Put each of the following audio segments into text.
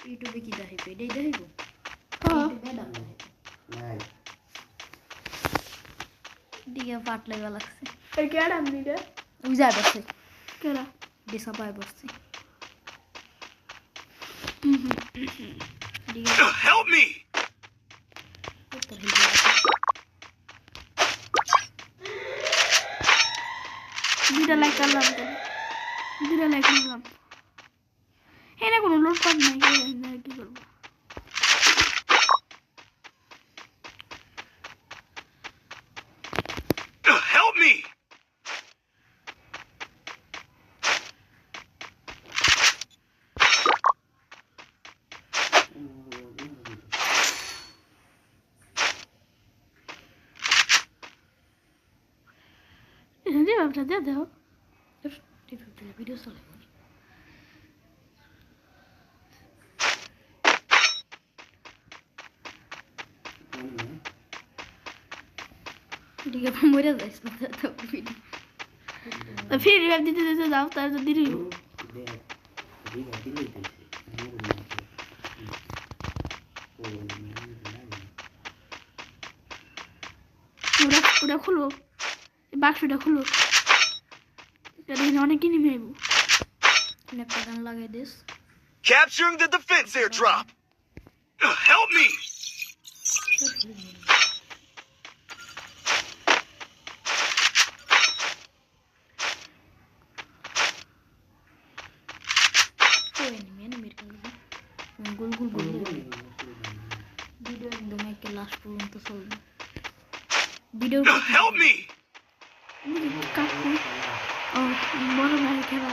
ইউটিউবে কি দেখাইবে এটাই দেখাইব দিকে পাট লাগা লাগছে কেডা দিকে ওই যায় বসছে কেডা দেশা পায় বসছে Help me! দুইটা লাইক করলাম দুইটা লাইক করলাম এনে কোনো লোড পাট নাই কি করবো Help me! ব্যবসা দিয়ে দাও ভিডিও চলে দিকে মরে যাইস ফির রিভাইভ দিতে দিতে যাও তার তো দিদি ওটা খুলবো বাক্সটা খুলবো অনেক কিনে নেবো একটা গান লাগাই this Capturing the defense airdrop! Help me! Goal goal goal video একদম একটা লাস্ট পর্যন্ত চলবে ভিডিও Help me! কাকু ও বড় ভাই খেলা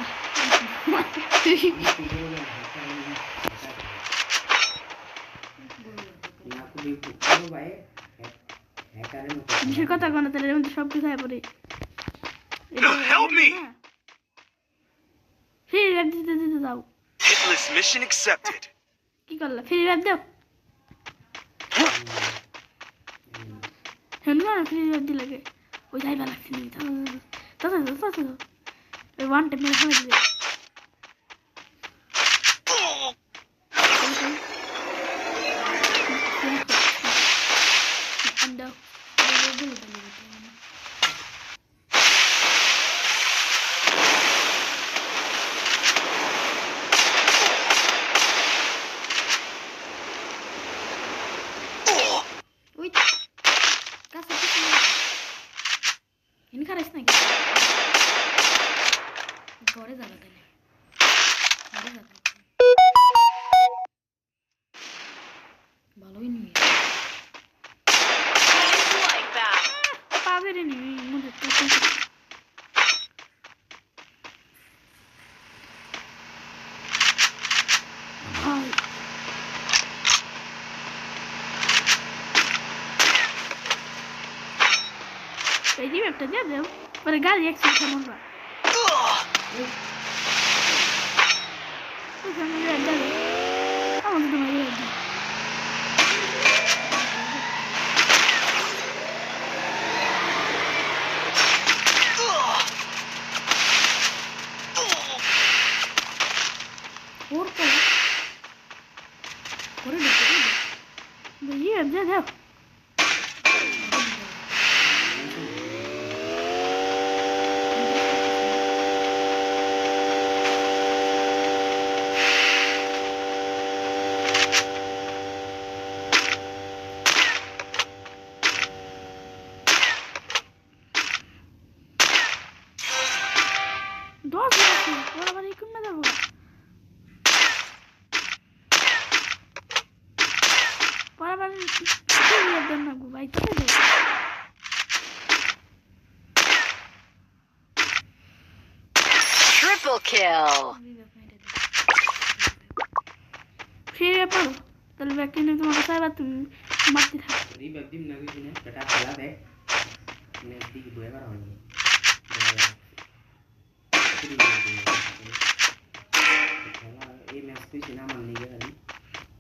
বিশেষ কথা কোনো তাহলে মধ্যে সব কিছু পড়ে Help me! ফ্রি র্যাপ দিতে দিতে যাও Hitless mission accepted. কি করলা ফ্রি র্যাপ দাও হেন না ফ্রি র্যাপ দিলে ওই যাইবা লাগছে নি তো ওই ওয়ান টাইম মেরে ফেলে দিবে খারাইস নাকি ঘরে যাবে তাহলে ঘরে যাবে ভালোই নিয়ে পাবে রে নি মনে এই যে একটা দিয়ে দেও পরে গাড়ি একসাথে মরবা আমাদের তোমার ওর করে দিয়ে দেও দশ আছে ওর আবার এই কোন যাবো পরাবার দেন না গো ভাই চলে যাও Triple kill. ফিরে পারো তাহলে ব্যাগটা নিয়ে তোমাকে চাইবার তুমি মারতে থাকো রিভাইভ দিম না কিছু না এটা খেলা দেখ মানে দিকে বয়ে করা হয়নি এই ম্যাচ তুই না মান নিয়ে গেলি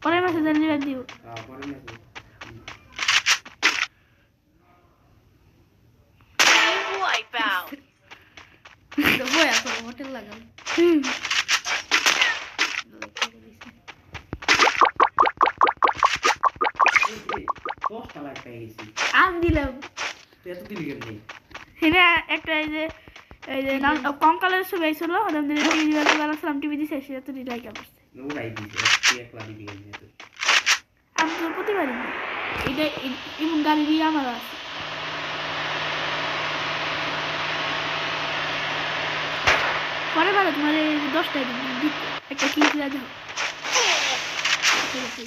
পরের মাসে জানি রিভাইভ দিও পরের ম্যাচ হোটেল লাগাও হুম এই 10টা লাইক পেয়ে গেছি আম দিলাম তুই এত দিলি কেন নেই এটা একটা এই যে নাম কঙ্কালের ছবি আইছিল ওরকম দিনে টিভি দিতে পারছিলাম টিভি দিছে সেটা তো লাইক করছে ওরাই দিছে তুই একলা দিবি কেন তুই আমি তো প্রতিবারই দিই। এটা এমন গাড়ি দিয়ে আমার আছে পরে বেলা তোমার এই 10টায় দিন একটা কি দিয়ে দাও ঠিক আছে